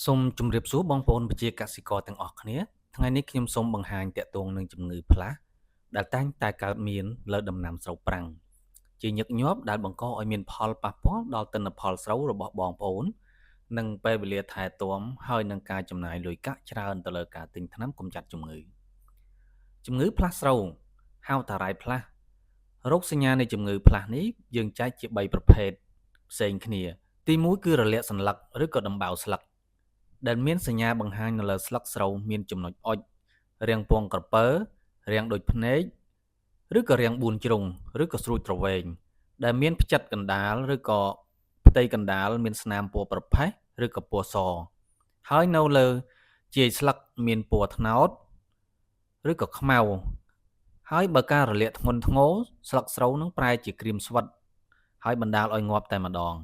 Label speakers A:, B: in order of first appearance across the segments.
A: សូមជម្រាបសួរបងប្អូនប្រជាកសិករទាំងអស់គ្នាថ្ងៃនេះខ្ញុំសូមបង្ហាញទាក់ទងនឹងជំងឺផ្លាស់ដែលតែងតែកើតមានលើដំណាំស្រូវប្រាំងជាញឹកញាប់ដែលបង្កឲ្យមានផលប៉ះពាល់ដល់ទិន្នផលស្រូវរបស់បងប្អូននិងពេលវេលាថែទាំហើយនឹងការចំណាយលុយកាក់ច្រើនទៅលើការទិញថ្នាំកម្ចាត់ជំងឺផ្លាស់ស្រូវហៅថារ៉ៃផ្លាស់រោគសញ្ញានៃជំងឺផ្លាស់នេះយើងចែកជា3ប្រភេទផ្សេងគ្នាទី1គឺរលាកសន្លឹកឬក៏ដំបៅស្លឹកដែលមានសញ្ញាបង្ហាញនៅលើស្លឹកស្រូវមានចំណុចអុចរាងពងក្រពើរាងដូចភ្នែកឬក៏រាង4ជ្រុងឬក៏ស្រួចទ្រវែងដែលមានផ្ចិតកណ្ដាលឬក៏ផ្ទៃកណ្ដាលមានស្នាមពណ៌ប្រផេះឬក៏ពណ៌សហើយនៅលើជាយស្លឹកមានពណ៌ត្នោតឬក៏ខ្មៅហើយបើការរលាកធ្ងន់ធ្ងរស្លឹកស្រូវនឹងប្រែជាក្រៀមស្វិតហើយបណ្ដាលឲ្យងាប់តែម្ដង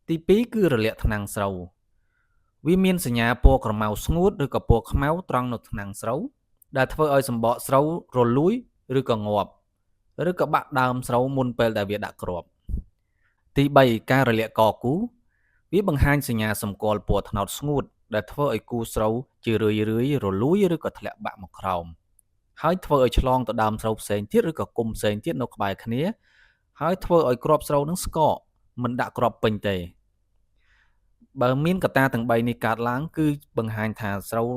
A: ទី2គឺរលាកថ្នាំងស្រូវវាមានសញ្ញាពណ៌ក្រមៅស្ងួតឬក៏ពណ៌ខ្មៅត្រង់នៅថ្នាំងស្រូវដែលធ្វើឲ្យសម្បកស្រូវរលួយឬក៏ងាប់ឬក៏បាក់ដើមស្រូវមុនពេលដែលវាដាក់គ្រាប់ទី3ការរលាកកគូវាបង្ហាញសញ្ញាសម្គាល់ពណ៌ត្នោតស្ងួតដែលធ្វើឲ្យគូស្រូវជារឿយរលួយឬក៏ធ្លាក់បាក់មកក្រោមហើយធ្វើឲ្យឆ្លងទៅដើមស្រូវផ្សេងទៀតឬក៏គុម្ពផ្សេងទៀតនៅក្បែរគ្នាហើយធ្វើឲ្យគ្រាប់ស្រូវនឹងស្កកមិនដាក់គ្រាប់ពេញទេបើមានកត្តាទាំង3នេះកើតឡើងគឺបង្ហាញថាស្រូវ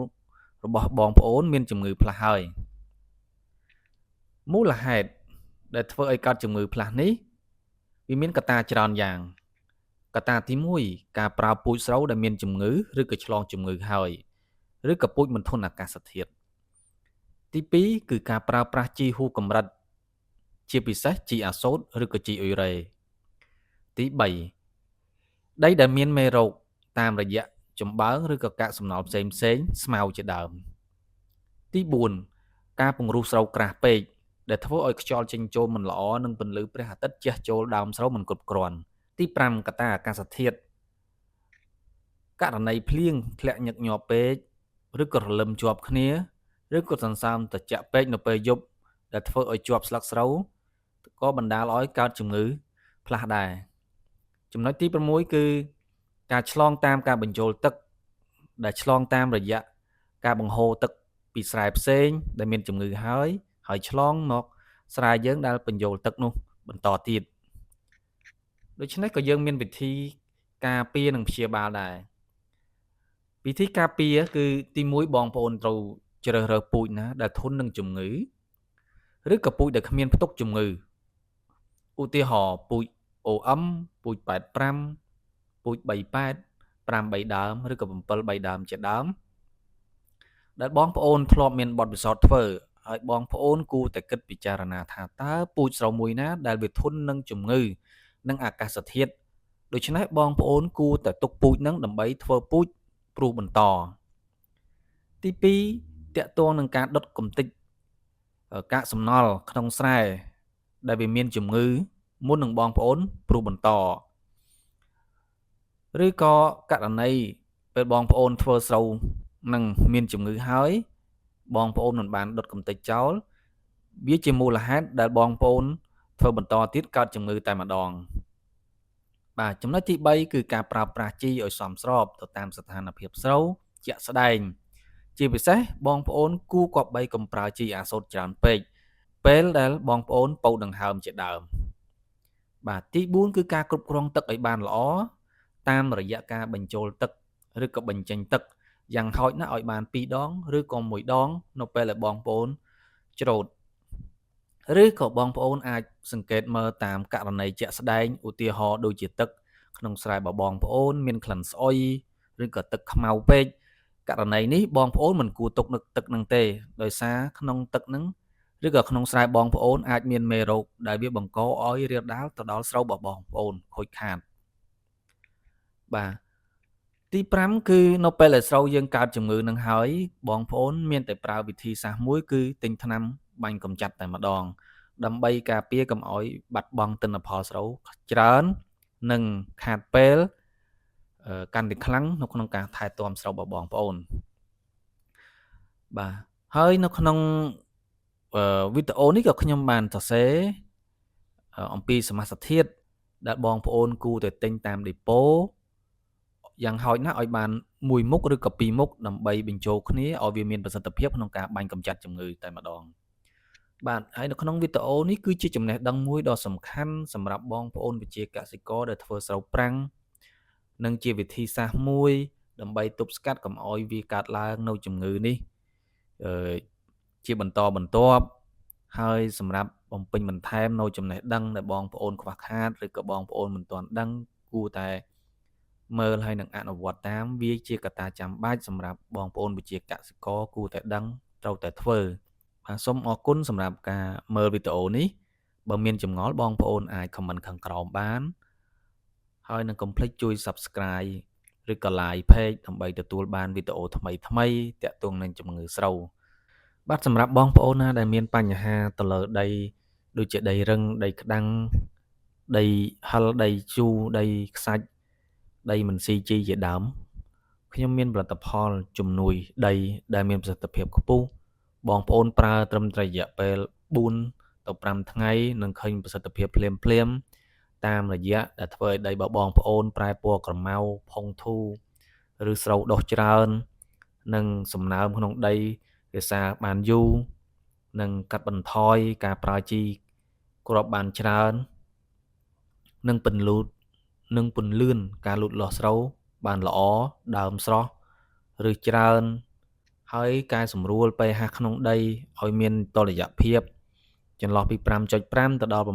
A: របស់បងប្អូនមានជំងឺផ្លាស់ហើយមូលហេតុដែលធ្វើឲ្យកើតជំងឺផ្លាស់នេះវាមានកត្តាច្រើនយ៉ាងកត្តាទី1ការប្រើពូជស្រូវដែលមានជំងឺឬក៏ឆ្លងជំងឺហើយឬក៏ពូជមិនធន់អាកាសធាតុទី2គឺការប្រើប្រាស់ជីហូរកម្រិតជាពិសេសជីអាសូតឬក៏ជីអ៊ុយរ៉េទី3ដីដែលមានមេរោគតាមរយៈចម្បើងឬក៏កាកសំណល់ផ្សេងស្មៅជាដើមទី4ការពង្រុះស្រូវក្រាស់ពេកដែលធ្វើឲ្យខ្យល់ចេញចូលមិនល្អនិងពន្លឺព្រះអាទិត្យជះចូលដើមស្រូវមិនគ្រប់គ្រាន់ទី5កត្តាអាកាសធាតុករណីភ្លៀងធ្លាក់ញឹកញាប់ពេកឬក៏រលឹមជាប់គ្នាឬក៏សន្សើមត្រជាក់ពេកនៅពេលយប់ដែលធ្វើឲ្យជាប់ស្លឹកស្រូវក៏បណ្ដាលឲ្យកើតជំងឺផ្លាស់ដែរចំណុចទី6គឺការឆ្លងតាមការបញ្ចូលទឹកដែលឆ្លងតាមរយៈការបង្ហូរទឹកពីស្រែផ្សេងដែលមានជំងឺហើយឆ្លងមកស្រែយើងដែលបញ្ចូលទឹកនោះបន្តទៀតដូច្នេះក៏យើងមានវិធីការពារនិងព្យាបាលដែរវិធីការពារគឺទី1បងប្អូនត្រូវជ្រើសរើសពូជណាដែលធន់នឹងជំងឺឬក៏ពូជដែលគ្មានផ្ទុកជំងឺឧទាហរណ៍ពូជ OM ពូជ85ពូជ38 53ដើមឬក៏73ដើមជាដើមដែលបងប្អូនធ្លាប់មានបទពិសោធន៍ធ្វើហើយបងប្អូនគួរតែគិតពិចារណាថាតើពូជស្រូវមួយណាដែលវាធន់នឹងជំងឺនិងអាកាសធាតុដូច្នេះបងប្អូនគួរតែទុកពូជនឹងដើម្បីធ្វើពូជព្រុសបន្តទី2តាក់ទងនឹងការដុតកម្ទេចកាកសំណល់ក្នុងស្រែដែលវាមានជំងឺមុននឹងបងប្អូនព្រុសបន្តឬក៏ករណីពេលបងប្អូនធ្វើស្រូវនឹងមានជំងឺហើយបងប្អូនមិនបានដុតកម្ទេចចោលវាជាមូលហេតុដែលបងប្អូនធ្វើបន្តទៀតកើតជំងឺតែម្ដងបាទចំណុចទី3គឺការប្រើប្រាស់ជីឲ្យសមស្របទៅតាមស្ថានភាពស្រូវជាក់ស្ដែងជាពិសេសបងប្អូនគួរគប្បីកុំប្រើជីអាសូតច្រើនពេកពេលដែលបងប្អូនពោតដង្ហើមជាដើមបាទទី4គឺការគ្រប់គ្រងទឹកឲ្យបានល្អតាមរយៈការបញ្ចូលទឹកឬក៏បញ្ចេញទឹកយ៉ាងហោចណាស់ឲ្យបាន2ដងឬក៏1ដងនៅពេលដែលបងប្អូនច្រូតឬក៏បងប្អូនអាចសង្កេតមើលតាមករណីជាក់ស្ដែងឧទាហរណ៍ដូចជាទឹកក្នុងស្រែបងប្អូនមានក្លិនស្អុយឬក៏ទឹកខ្មៅពេកករណីនេះបងប្អូនមិនគួរទុកនឹកទឹកនឹងទេដោយសារក្នុងទឹកនឹងឬក៏ក្នុងស្រែបងប្អូនអាចមានមេរោគដែលវាបង្កឲ្យរាលដាលទៅដល់ស្រូវរបស់បងប្អូនខូចខាតបាទទី5គឺនៅពេលដែលស្រូវយើងកើតជំងឺនឹងហើយបងប្អូនមានតែប្រើវិធីសាស្ត្រមួយគឺទិញថ្នាំបាញ់កម្ចាត់តែម្ដងដើម្បីការពារកុំឲ្យបាត់បង់ទិន្នផលស្រូវច្រើននិងខាតពេលកាន់តែខ្លាំងនៅក្នុងការថែទាំស្រូវរបស់បងប្អូនបាទហើយនៅក្នុងវីដេអូនេះក៏ខ្ញុំបានសរសេរអំពីសមាសធាតុដែលបងប្អូនគួរតែទិញតាមដេប៉ូ យ៉ាងហោចណាស់ឲ្យបាន1មុខឬក៏2មុខដើម្បីបញ្ចូលគ្នាឲ្យវាមានប្រសិទ្ធភាពក្នុងការបាញ់កម្ចាត់ជំងឺតែម្ដងបាទហើយនៅក្នុងវីដេអូនេះគឺជាចំណេះដឹងមួយដ៏សំខាន់សម្រាប់បងប្អូនប្រជាកសិករដែលធ្វើស្រូវប្រាំងនិងជាវិធីសាស្ត្រមួយដើម្បីទប់ស្កាត់កុំឲ្យវាកើតឡើងនៅជំងឺនេះជាបន្តបន្ទាប់ហើយសម្រាប់បំពេញបន្ថែមនៅចំណេះដឹងដែលបងប្អូនខ្វះខាតឬក៏បងប្អូនមិនទាន់ដឹងគួរតែមើលហើយនឹងអនុវត្តតាមវាជាកត្តាចាំបាច់សម្រាប់បងប្អូនវិជាកសិករគួរតែដឹងត្រូវតែធ្វើបាទសូមអរគុណសម្រាប់ការមើលវីដេអូនេះបើមានចម្ងល់បងប្អូនអាច comment ខាងក្រោមបានហើយនឹងកុំភ្លេចជួយ Subscribe ឬក៏ Like Page ដើម្បីទទួលបានវីដេអូថ្មីៗទាក់ទងនឹងជំងឺស្រូវបាទសម្រាប់បងប្អូនណាដែលមានបញ្ហាទៅលើដីដូចជាដីរឹងដីក្តាំងដីហិលដីជូរដីខ្សាច់ដីមិនស៊ីជីជាដើមខ្ញុំមានផលិតផលជំនួយដីដែលមានប្រសិទ្ធភាពខ្ពស់បងប្អូនប្រើត្រឹមរយៈពេល4ទៅ5ថ្ងៃនឹងឃើញប្រសិទ្ធភាពភ្លាមតាមរយៈដែលធ្វើឲ្យដីរបស់បងប្អូនប្រែពណ៌ក្រមៅផុងធូរឬស្រូវដុះច្រើននិងសំណើមក្នុងដីរក្សាបានយូរនិងកាត់បន្ថយការប្រើជីគ្រាប់បានច្រើននិងពន្លឿនការលូតលាស់ស្រូវបានល្អដើមស្រស់ឬច្រើនហើយកែសម្រួល pH ក្នុងដីឲ្យមានតុល្យភាពចន្លោះពី 5.5 ទៅដល់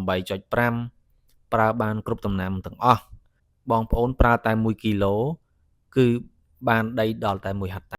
A: 8.5 ប្រើបានគ្រប់ដំណាំទាំងអស់បងប្អូនប្រើតែ1គីឡូគឺបានដីដល់តែ1ហិកតា